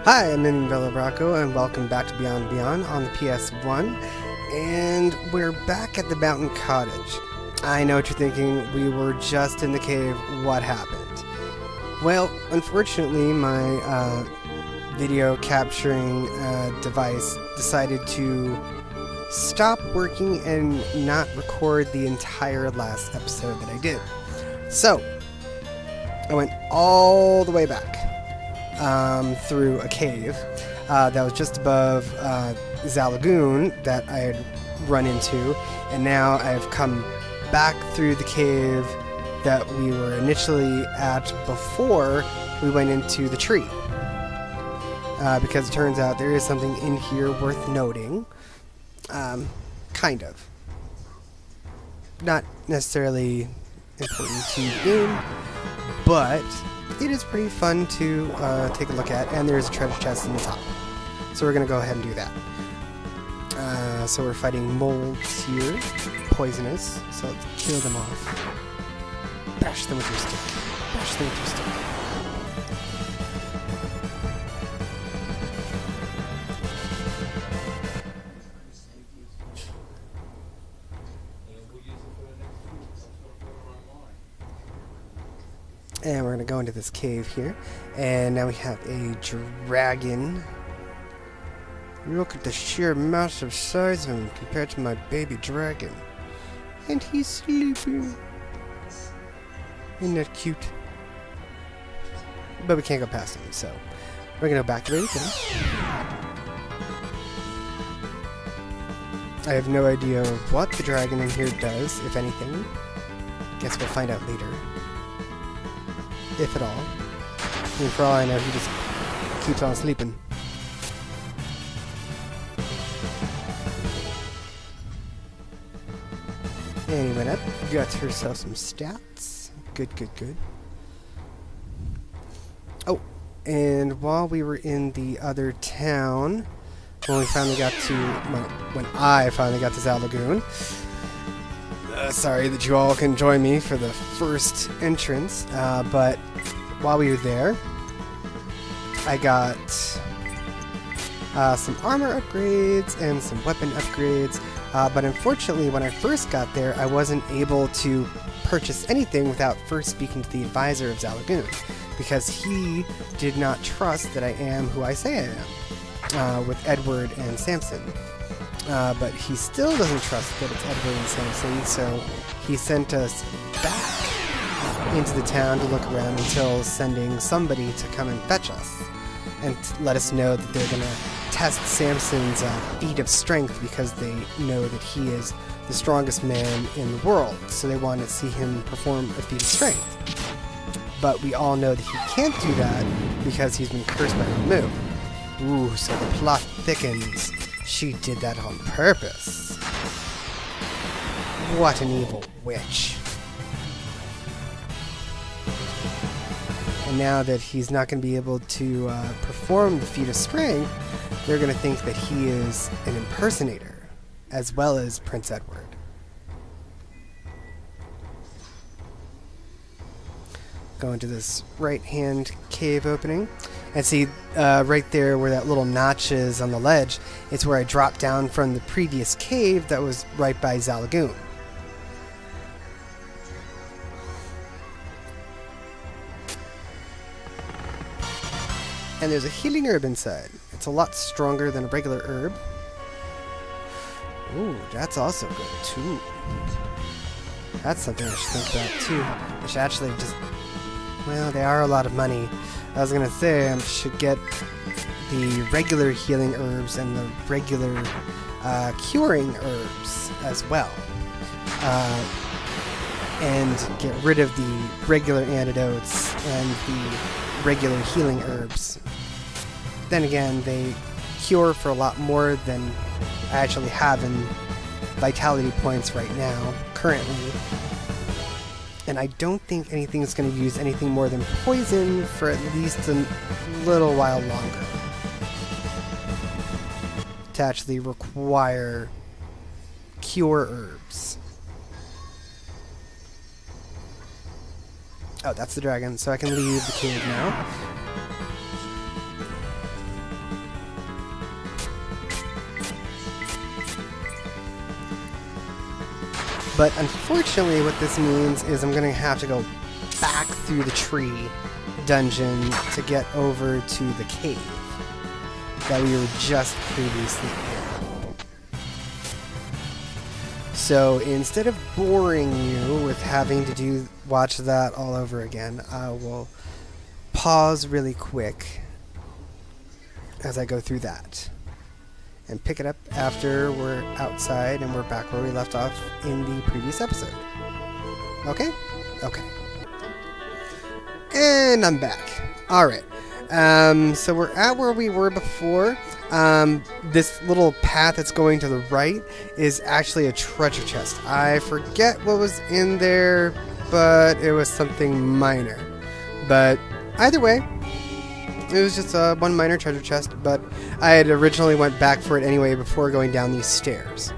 Hi, I'm Minyin Valarauco, and welcome back to Beyond Beyond on the PS1. And we're back at the mountain cottage. I know what you're thinking, we were just in the cave, what happened? Well, unfortunately, my video capturing device decided to stop working and not record the entire last episode that I did. So, I went all the way back through a cave that was just above Zal Lagoon that I had run into, and now I've come back through the cave that we were initially at before we went into the tree. Because it turns out there is something in here worth noting. Kind of. Not necessarily important to the game, but it is pretty fun to take a look at, and there's a treasure chest in the top. So we're going to go ahead and do that. So we're fighting molds here, poisonous, so let's kill them off. Bash them with your stick. Bash them with your stick. And we're going to go into this cave here. And now we have a dragon. Look at the sheer massive size of him compared to my baby dragon. And he's sleeping. Isn't that cute? But we can't go past him, so we're going to go back to where we came. I have no idea what the dragon in here does, if anything. Guess we'll find out later. If at all. I mean, for all I know, he just keeps on sleeping. And he went up, got herself some stats. Good, good, good. Oh, and while we were in the other town, when we finally got to, well, when I finally got to Zal Lagoon, sorry that you all can join me for the first entrance, but while we were there, I got some armor upgrades and some weapon upgrades, but unfortunately when I first got there, I wasn't able to purchase anything without first speaking to the advisor of Zal Lagoon, because he did not trust that I am who I say I am, with Edward and Samson. But he still doesn't trust that it's Edward and Samson, so he sent us back into the town to look around until sending somebody to come and fetch us and let us know that they're going to test Samson's feat of strength, because they know that he is the strongest man in the world, so they want to see him perform a feat of strength. But we all know that he can't do that because he's been cursed by Ramu. Ooh, so the plot thickens. She did that on purpose. What an evil witch. And now that he's not going to be able to perform the feat of strength, they're going to think that he is an impersonator, as well as Prince Edward. Go into this right-hand cave opening. And see, right there where that little notch is on the ledge, it's where I dropped down from the previous cave that was right by Zal Lagoon. And there's a healing herb inside. It's a lot stronger than a regular herb. Ooh, that's also good, too. That's something I should think about, too. I should actually just... Well, they are a lot of money. I was going to say I should get the regular healing herbs and the regular curing herbs as well. And get rid of the regular antidotes and the regular healing herbs. Then again, they cure for a lot more than I actually have in vitality points right now, currently. And I don't think anything's going to use anything more than poison for at least a little while longer to actually require cure herbs. Oh, that's the dragon, so I can leave the cave now. But unfortunately, what this means is I'm going to have to go back through the tree dungeon to get over to the cave that we were just previously in. So instead of boring you with having to watch that all over again, I will pause really quick as I go through that and pick it up after we're outside and we're back where we left off in the previous episode. Okay? Okay. And I'm back. Alright. So we're at where we were before. This little path that's going to the right is actually a treasure chest. I forget what was in there, but it was something minor. But either way, it was just one minor treasure chest, but I had originally went back for it anyway before going down these stairs.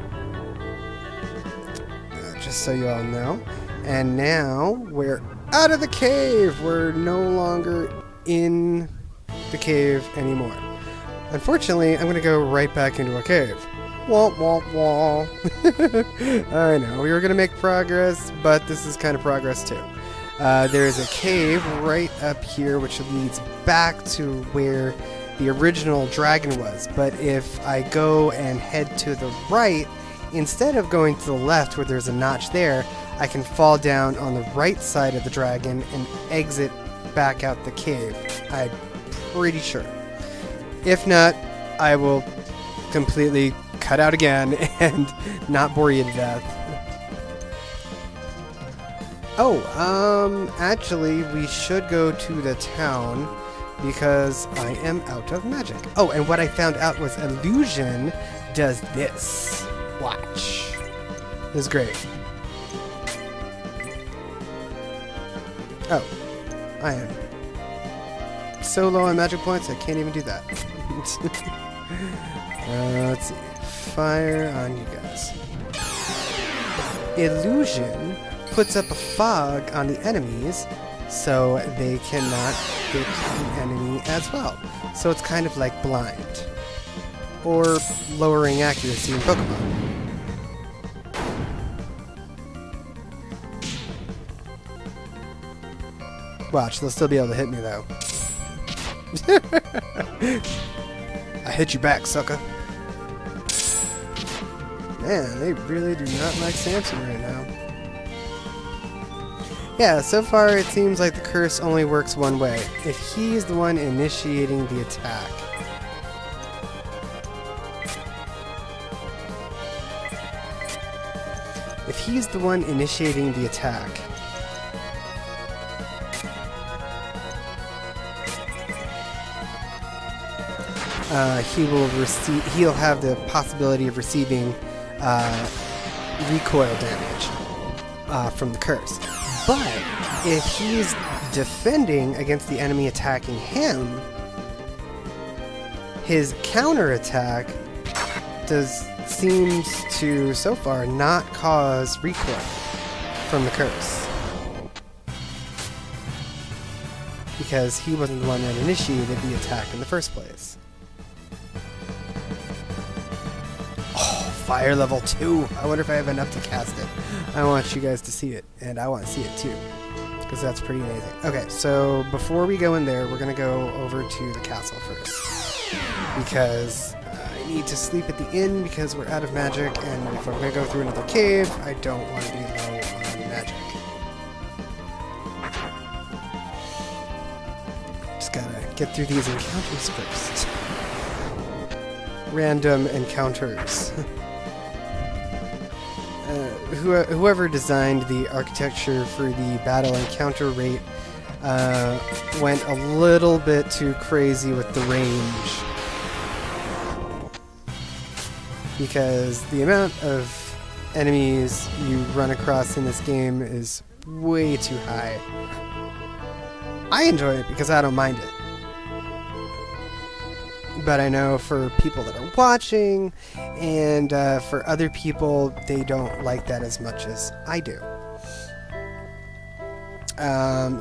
Just so you all know. And now we're out of the cave! We're no longer in the cave anymore. Unfortunately, I'm going to go right back into a cave. Wah, wah, wah. I know, we were going to make progress, but this is kind of progress too. There is a cave right up here which leads back to where the original dragon was. But if I go and head to the right, instead of going to the left where there's a notch there, I can fall down on the right side of the dragon and exit back out the cave. I'm pretty sure. If not, I will completely cut out again and not bore you to death. Oh, actually, we should go to the town because I am out of magic. Oh, and what I found out was illusion does this. Watch. This is great. Oh, I am so low on magic points, I can't even do that. Let's see. Fire on you guys. Illusion puts up a fog on the enemies so they cannot hit the enemy as well. So it's kind of like blind. Or lowering accuracy in Pokemon. Watch, they'll still be able to hit me though. I hit you back, sucker. Man, they really do not like Samson right now. Yeah, so far it seems like the curse only works one way. If he's the one initiating the attack. If he's the one initiating the attack, he'll have the possibility of receiving recoil damage from the curse. But if he's defending against the enemy attacking him, his counterattack seems to so far not cause recoil from the curse. Because he wasn't the one that initiated the attack in the first place. Fire level 2. I wonder if I have enough to cast it. I want you guys to see it, and I want to see it too, because that's pretty amazing. Okay, so before we go in there, we're going to go over to the castle first, because I need to sleep at the inn because we're out of magic, and if I'm going to go through another cave, I don't want to be low on magic. Just gotta get through these encounters first. Random encounters. Whoever designed the architecture for the battle encounter rate went a little bit too crazy with the range. Because the amount of enemies you run across in this game is way too high. I enjoy it because I don't mind it. But I know for people that are watching, and for other people, they don't like that as much as I do.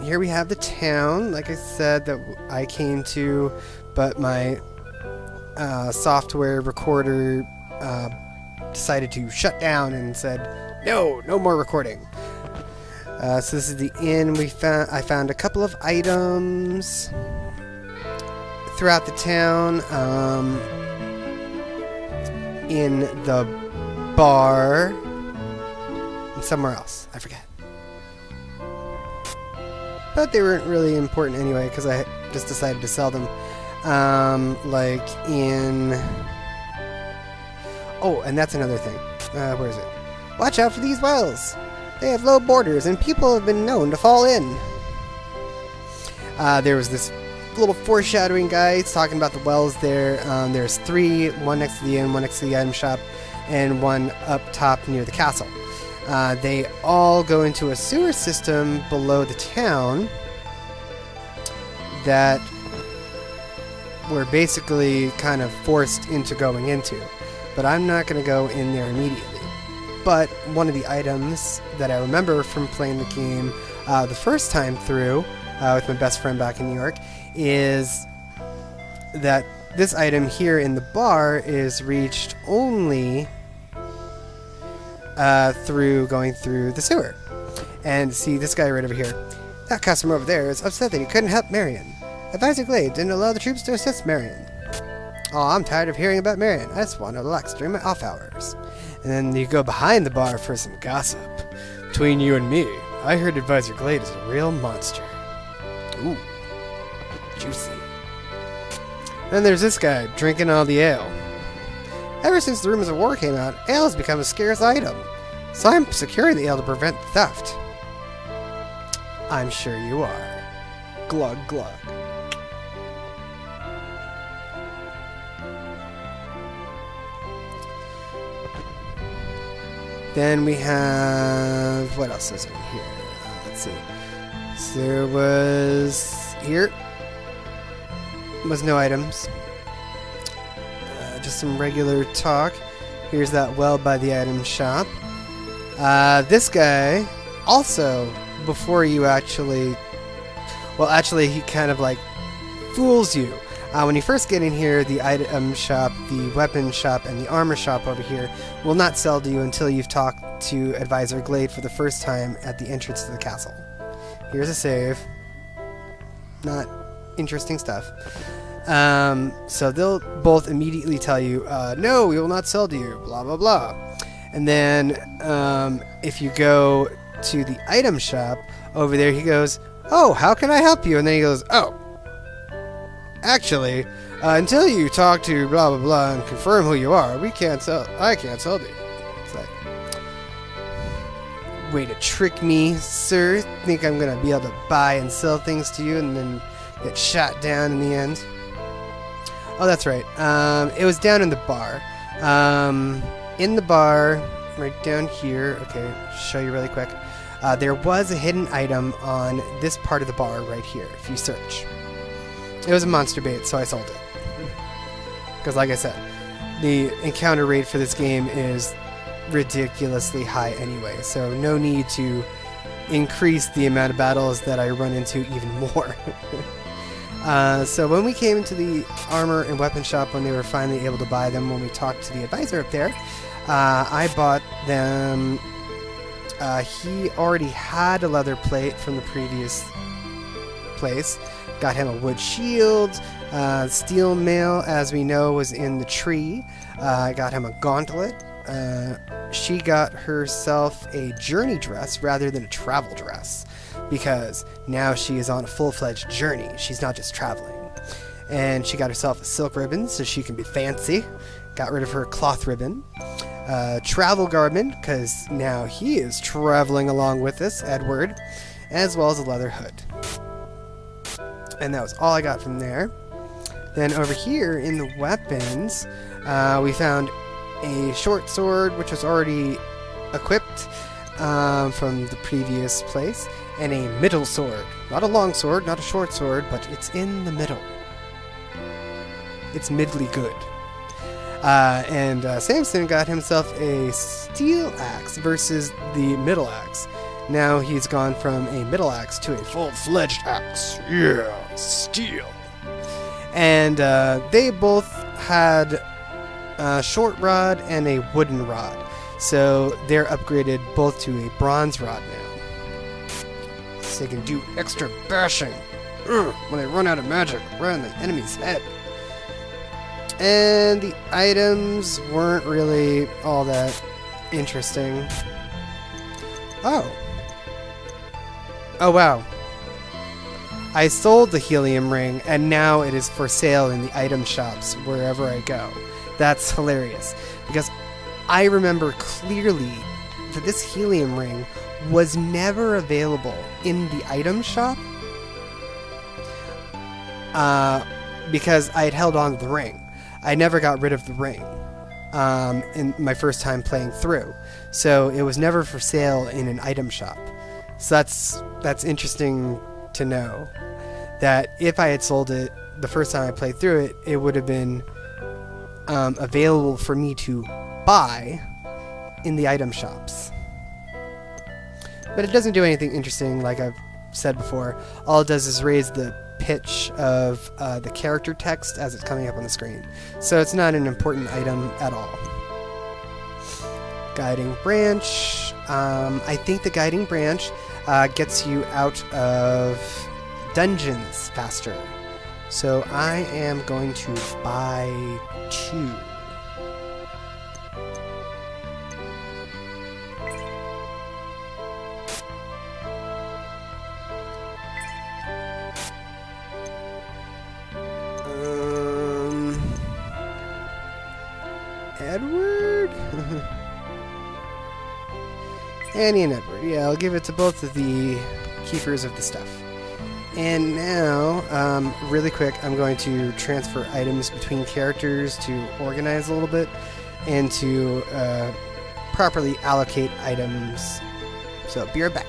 Here we have the town, like I said, that I came to, but my software recorder decided to shut down and said, No more recording. So this is the inn. I found a couple of items throughout the town. In the bar and somewhere else. I forget. But they weren't really important anyway because I just decided to sell them. Like in... Oh, and that's another thing. Where is it? Watch out for these wells. They have low borders and people have been known to fall in. There was this little foreshadowing guide talking about the wells there. There's 3, one next to the inn, one next to the item shop, and one up top near the castle. They all go into a sewer system below the town that we're basically kind of forced into going into. But I'm not going to go in there immediately. But one of the items that I remember from playing the game the first time through with my best friend back in New York is that this item here in the bar is reached only through going through the sewer. And see this guy right over here. That customer over there is upset that he couldn't help Marion. Advisor Glade didn't allow the troops to assist Marion. Oh, I'm tired of hearing about Marion. I just want to relax during my off hours. And then you go behind the bar for some gossip. Between you and me, I heard Advisor Glade is a real monster. Ooh, juicy. Then there's this guy drinking all the ale. Ever since the rumors of war came out, ale has become a scarce item. So I'm securing the ale to prevent theft. I'm sure you are. Glug glug. Then we have... What else is in here? Let's see. So there was... Here. Was no items. Just some regular talk. Here's that well by the item shop. This guy, also, before you actually... Well, actually, he kind of like fools you. When you first get in here, the item shop, the weapon shop, and the armor shop over here will not sell to you until you've talked to Advisor Glade for the first time at the entrance to the castle. Here's a save. Not interesting stuff. So they'll both immediately tell you, no, we will not sell to you, blah, blah, blah. And then if you go to the item shop, over there he goes, oh, how can I help you? And then he goes, oh, actually, until you talk to blah, blah, blah and confirm who you are, I can't sell to you. It's like, way to trick me, sir. Think I'm going to be able to buy and sell things to you and then get shot down in the end? Oh, that's right. It was down in the bar. In the bar, right down here. Okay, show you really quick. There was a hidden item on this part of the bar right here, if you search. It was a monster bait, so I sold it. Because like I said, the encounter rate for this game is ridiculously high anyway, so no need to increase the amount of battles that I run into even more. So when we came into the armor and weapon shop, when they were finally able to buy them, when we talked to the advisor up there, I bought them. He already had a leather plate from the previous place. Got him a wood shield. Steel mail, as we know, was in the tree. I got him a gauntlet. She got herself a journey dress rather than a travel dress, because now she is on a full-fledged journey. She's not just traveling. And she got herself a silk ribbon so she can be fancy. Got rid of her cloth ribbon. Travel garment, because now he is traveling along with us, Edward, as well as a leather hood. And that was all I got from there. Then over here in the weapons, we found a short sword, which was already equipped from the previous place, and a middle sword. Not a long sword, not a short sword, but it's in the middle. It's middly good. And Samson got himself a steel axe versus the middle axe. Now he's gone from a middle axe to a full-fledged axe. Yeah, steel. And they both had a short rod and a wooden rod. So they're upgraded both to a bronze rod now. So they can do extra bashing when they run out of magic right on the enemy's head. And the items weren't really all that interesting. Oh. Oh, wow. I sold the helium ring, and now it is for sale in the item shops wherever I go. That's hilarious. Because I remember clearly that this helium ring was never available in the item shop. Because I had held on to the ring. I never got rid of the ring in my first time playing through. So it was never for sale in an item shop. So that's interesting to know. That if I had sold it the first time I played through it, it would have been available for me to buy in the item shops. But it doesn't do anything interesting, like I've said before. All it does is raise the pitch of the character text as it's coming up on the screen. So it's not an important item at all. Guiding branch. I think the guiding branch gets you out of dungeons faster. So I am going to buy 2. Edward? Annie and Edward. Yeah, I'll give it to both of the keepers of the stuff. And now, really quick, I'm going to transfer items between characters to organize a little bit and to properly allocate items. So, be right back.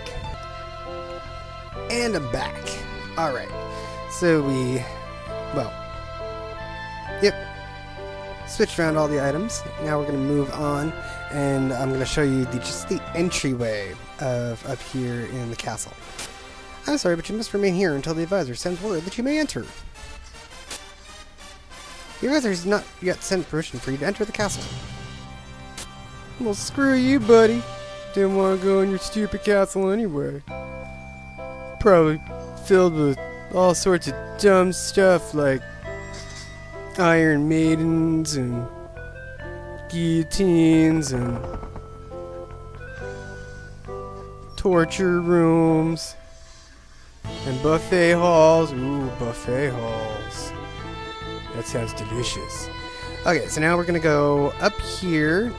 And I'm back. Alright. So switched around all the items. Now we're going to move on, and I'm going to show you just the entryway of up here in the castle. I'm sorry, but you must remain here until the advisor sends word that you may enter. The advisor has not yet sent permission for you to enter the castle. Well, screw you, buddy. Didn't want to go in your stupid castle anyway. Probably filled with all sorts of dumb stuff like Iron Maidens and guillotines and torture rooms and buffet halls. Ooh, buffet halls. That sounds delicious. Okay, so now we're gonna go up here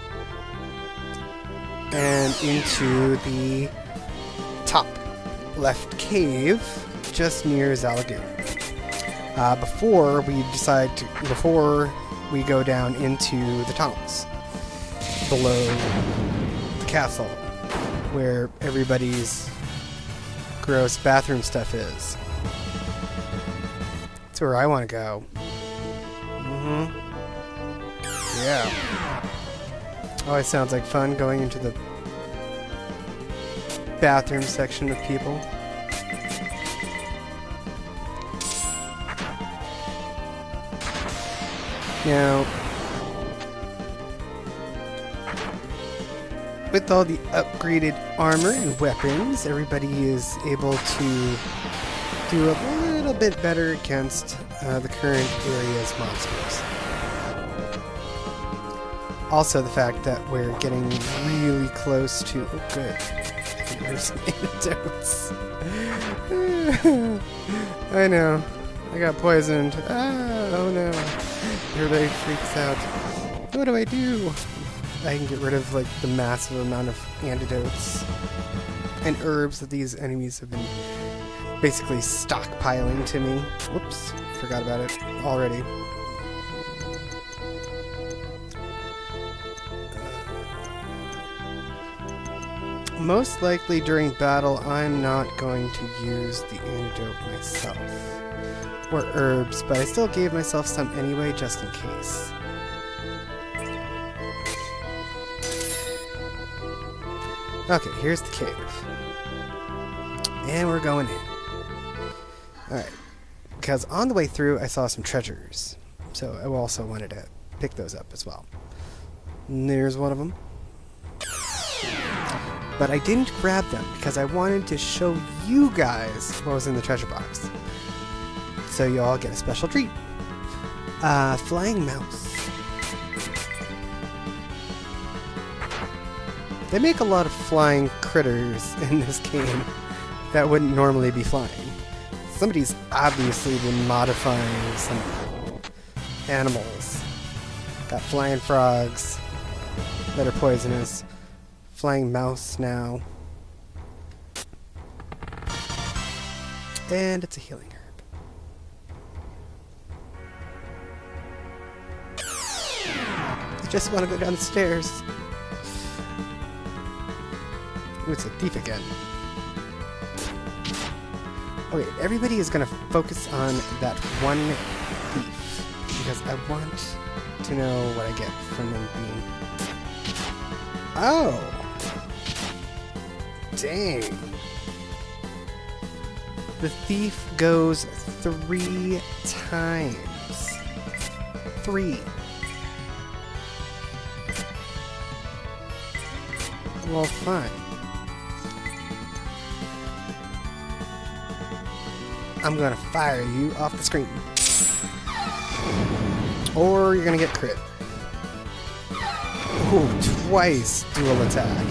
and into the top left cave just near Zalagoon. Before we go down into the tunnels below the castle, where everybody's gross bathroom stuff is. That's where I want to go. Yeah. Oh, it sounds like fun going into the bathroom section with people. Now, with all the upgraded armor and weapons, everybody is able to do a little bit better against the current area's monsters. Also, the fact that we're getting really close to... Oh, good. There's some antidotes. I know. I got poisoned. Oh no. Everybody freaks out. What do I do? I can get rid of, like, the massive amount of antidotes and herbs that these enemies have been basically stockpiling to me. Whoops. Forgot about it already. Most likely during battle, I'm not going to use the antidote myself. Or herbs, but I still gave myself some anyway, just in case. Okay, here's the cave. And we're going in. Alright. Because on the way through, I saw some treasures. So I also wanted to pick those up as well. And there's one of them. But I didn't grab them because I wanted to show you guys what was in the treasure box. So you all get a special treat. Flying mouse. They make a lot of flying critters in this game that wouldn't normally be flying. Somebody's obviously been modifying some animals. Got flying frogs that are poisonous. Flying mouse now. And it's a healing herb. I just want to go down the stairs. Ooh, it's a thief again. Okay, everybody is going to focus on that one thief, because I want to know what I get from them being... Oh! Dang. The thief goes 3 times. 3. Well, fine. I'm gonna fire you off the screen. Or you're gonna get crit. Ooh, twice dual attack.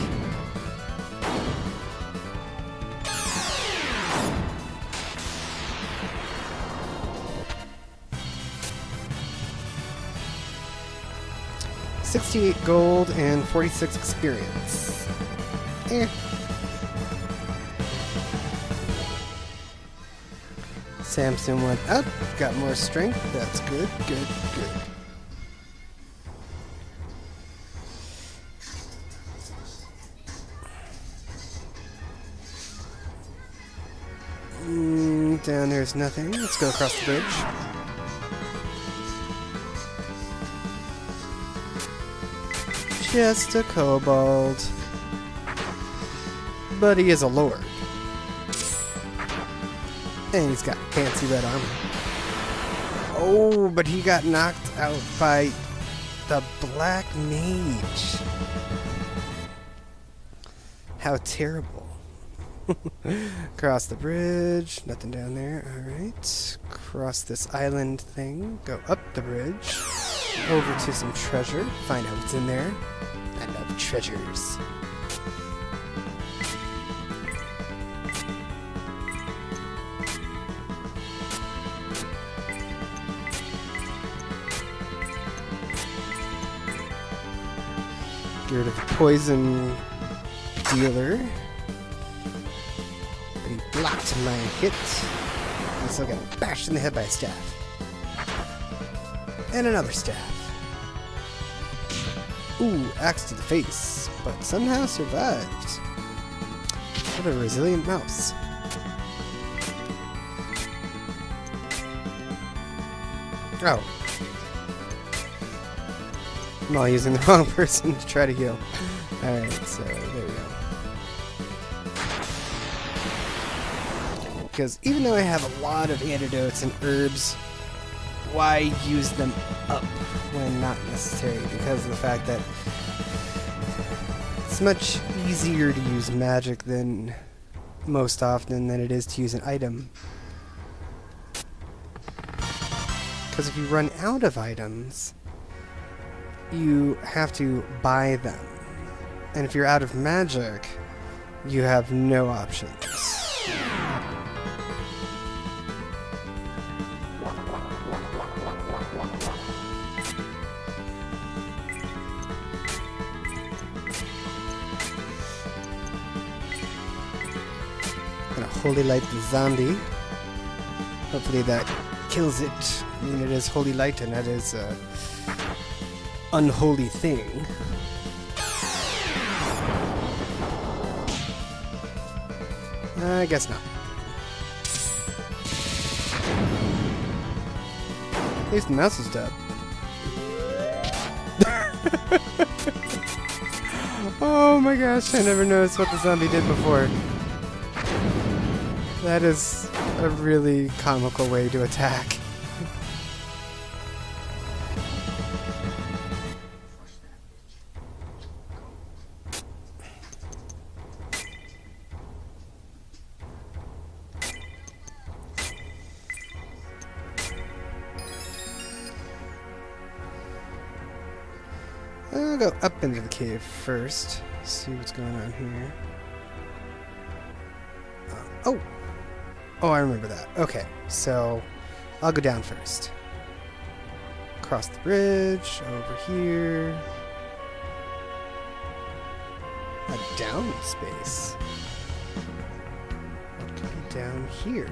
$68 gold and 46 experience. Eh. Samson went up, got more strength. That's good, good, good. Down there's nothing. Let's go across the bridge. Just a kobold. But he is a lord. And he's got fancy red armor. Oh, but he got knocked out by the black mage. How terrible. Cross the bridge. Nothing down there. Alright. Cross this island thing. Go up the bridge. Over to some treasure. Find out what's in there. I love treasures. Get rid of the poison dealer. But he blocked my hit. I still got bashed in the head by a staff. And another staff. Ooh, axe to the face. But somehow survived. What a resilient mouse. Oh. I'm all using the wrong person to try to heal. Alright, so there we go. Because even though I have a lot of antidotes and herbs, why use them up when not necessary? Because of the fact that it's much easier to use magic than most often than it is to use an item. Because if you run out of items, you have to buy them. And if you're out of magic, you have no options. Gonna holy light the zombie. Hopefully that kills it. I mean, it is holy light, and that is a unholy thing. I guess not. At least the mouse is dead. Oh my gosh, I never noticed what the zombie did before. That is a really comical way to attack. I'll go up into the cave first. See what's going on here. Oh! Oh, I remember that. Okay, so I'll go down first. Across the bridge, over here. A down space. What could be down here?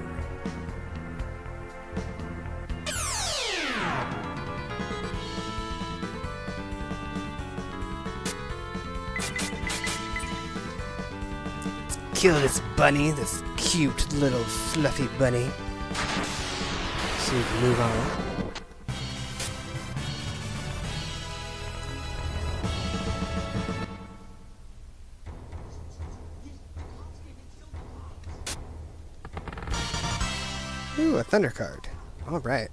Let's kill this bunny, this cute little fluffy bunny. So we can move on. Ooh, a thunder card. Alright.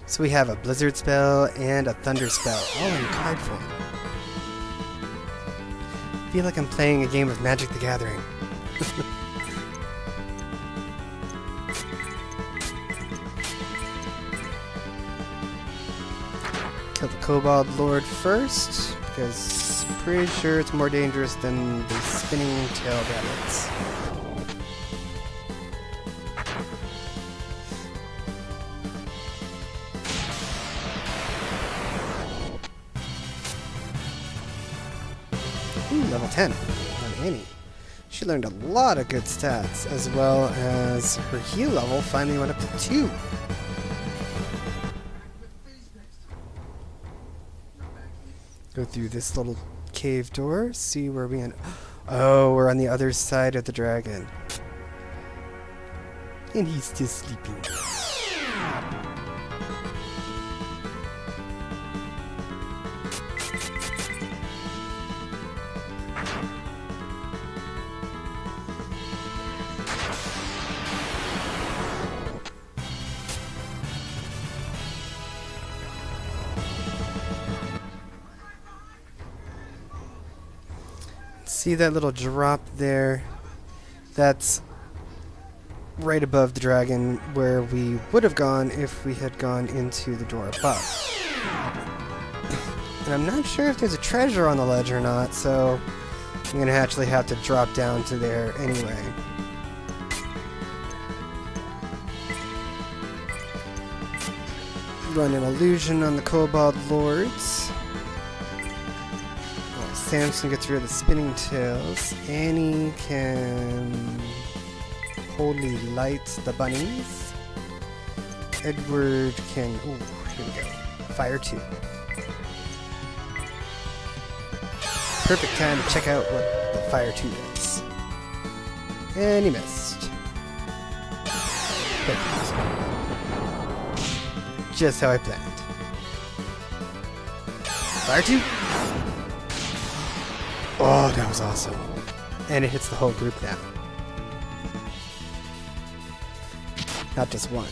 So we have a blizzard spell and a thunder spell, all in card form. I feel like I'm playing a game of Magic the Gathering. Kill the Kobold Lord first, because I'm pretty sure it's more dangerous than the spinning tail rabbits. Ooh, level 10 on Annie. She learned a lot of good stats, as well as her heal level finally went up to 2. Go through this little cave door, see where we end. Oh, we're on the other side of the dragon. And he's still sleeping. See that little drop there? That's right above the dragon where we would have gone if we had gone into the door above. And I'm not sure if there's a treasure on the ledge or not, so I'm going to actually have to drop down to there anyway. Run an illusion on the Kobold Lords. Samson gets rid of the spinning tails. Annie can holy light the bunnies. Edward can... Ooh, here we go. Fire 2. Perfect time to check out what the Fire 2 does. And he missed. Perfect. Just how I planned. Fire 2. Oh, that was awesome. And it hits the whole group now. Not just one.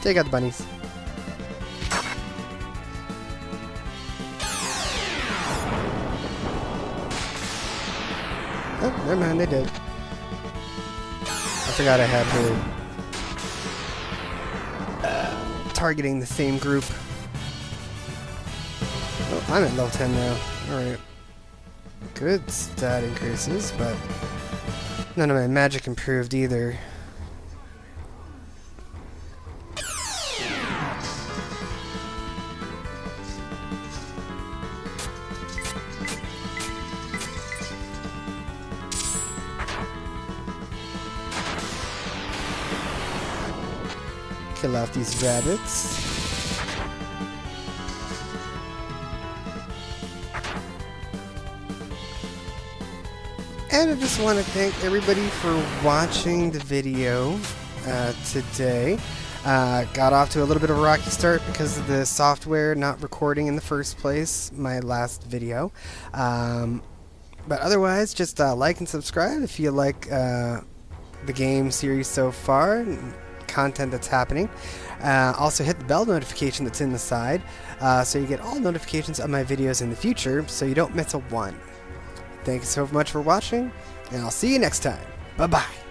Take out the bunnies. Oh, never mind, they did. I forgot I had her targeting the same group. Oh, I'm at level 10 now. Alright. Good stat increases, but none of my magic improved either. Kill off these rabbits. And I just want to thank everybody for watching the video today. Got off to a little bit of a rocky start because of the software not recording in the first place, my last video. But otherwise, just like and subscribe if you like the game series so far. content that's happening. Also hit the bell notification that's in the side so you get all notifications of my videos in the future so you don't miss a one. Thanks so much for watching, and I'll see you next time. Bye-bye.